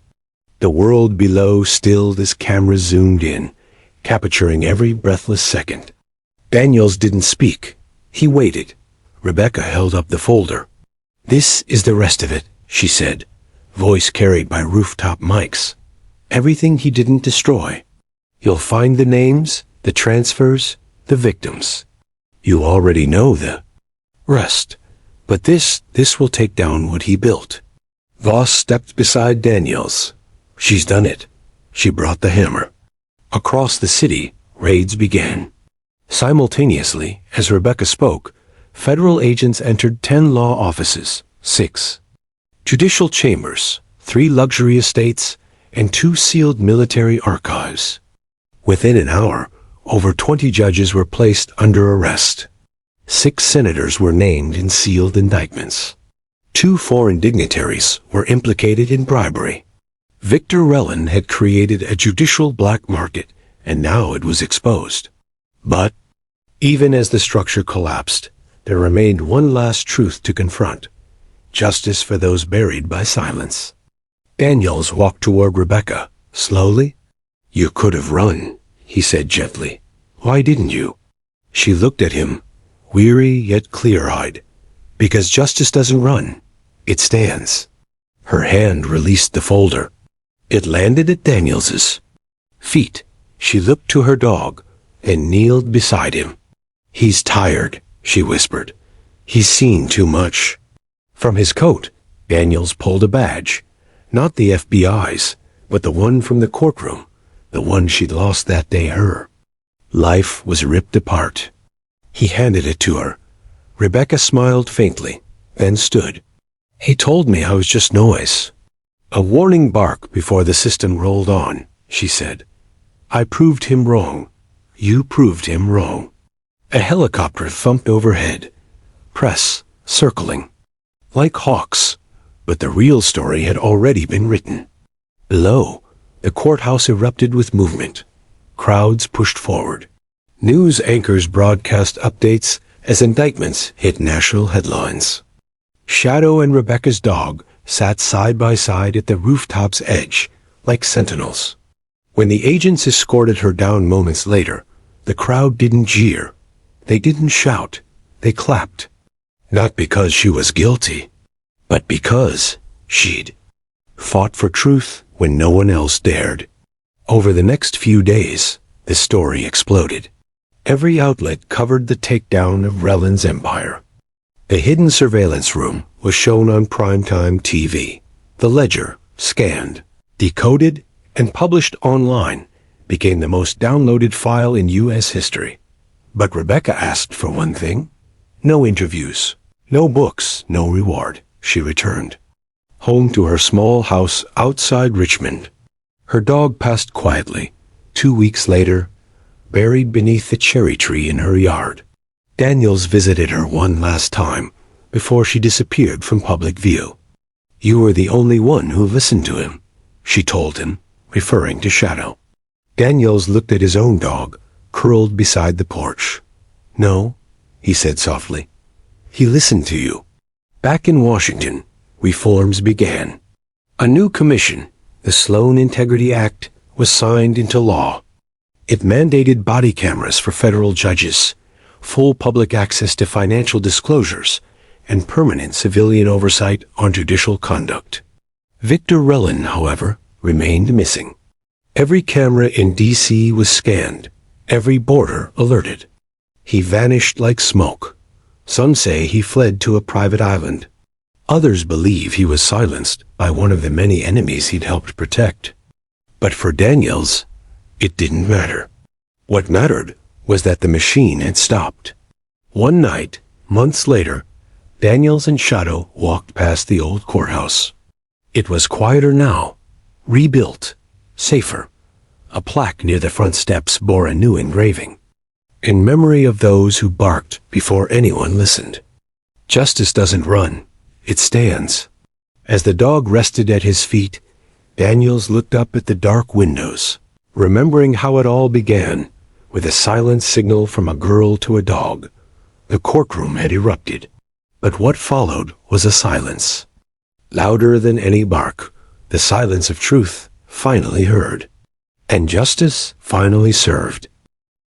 The world below stilled as cameras zoomed in, capturing every breathless second. Daniels didn't speak. He waited. Rebecca held up the folder. "This is the rest of it," she said, voice carried by rooftop mics. "Everything he didn't destroy. You'll find the names, the transfers, the victims. You already know the rest. But this will take down what he built." Voss stepped beside Daniels. "She's done it." She brought the hammer. Across the city, raids began. Simultaneously, as Rebecca spoke, federal agents entered 10 law offices, 6 judicial chambers, 3 luxury estates, and 2 sealed military archives. Within an hour, over 20 judges were placed under arrest. 6 senators were named in sealed indictments. 2 foreign dignitaries were implicated in bribery. Victor Relin had created a judicial black market, and now it was exposed. But even as the structure collapsed, there remained one last truth to confront: justice for those buried by silence. Daniels walked toward Rebecca, slowly. "You could have run," he said gently. "Why didn't you?" She looked at him, weary yet clear-eyed. Because justice doesn't run, it stands. Her hand released the folder. It landed at Daniels's feet. She looked to her dog and kneeled beside him. "He's tired," she whispered. "He's seen too much." From his coat, Daniels pulled a badge. Not the FBI's, but the one from the courtroom, the one she'd lost that day her. Life was ripped apart. He handed it to her. Rebecca smiled faintly, then stood. "He told me I was just noise." "A warning bark before the system rolled on," she said. "I proved him wrong. You proved him wrong." A helicopter thumped overhead. Press, circling. Like hawks, but the real story had already been written. Below, the courthouse erupted with movement. Crowds pushed forward. News anchors broadcast updates as indictments hit national headlines. Shadow and Rebecca's dog sat side by side at the rooftop's edge, like sentinels. When the agents escorted her down moments later, the crowd didn't jeer. They didn't shout. They clapped. Not because she was guilty, but because she'd fought for truth when no one else dared. Over the next few days, the story exploded. Every outlet covered the takedown of Rellin's empire. The hidden surveillance room was shown on primetime TV. The ledger, scanned, decoded, and published online, became the most downloaded file in U.S. history. But Rebecca asked for one thing. No interviews, no books, no reward, she returned. Home to her small house outside Richmond. Her dog passed quietly, 2 weeks later, buried beneath the cherry tree in her yard. Daniels visited her one last time, before she disappeared from public view. "You were the only one who listened to him," she told him, referring to Shadow. Daniels looked at his own dog, curled beside the porch. "No," he said softly. "He listened to you." Back in Washington, reforms began. A new commission, the Sloan Integrity Act, was signed into law. It mandated body cameras for federal judges, full public access to financial disclosures, and permanent civilian oversight on judicial conduct. Victor Rellin, however, remained missing. Every camera in D.C. was scanned, every border alerted. He vanished like smoke. Some say he fled to a private island. Others believe he was silenced by one of the many enemies he'd helped protect. But for Daniels, it didn't matter. What mattered was that the machine had stopped. One night, months later, Daniels and Shadow walked past the old courthouse. It was quieter now, rebuilt, safer. A plaque near the front steps bore a new engraving. In memory of those who barked before anyone listened. Justice doesn't run, it stands. As the dog rested at his feet, Daniels looked up at the dark windows, remembering how it all began, with a silent signal from a girl to a dog. The courtroom had erupted, but what followed was a silence. Louder than any bark, the silence of truth finally heard. And justice finally served.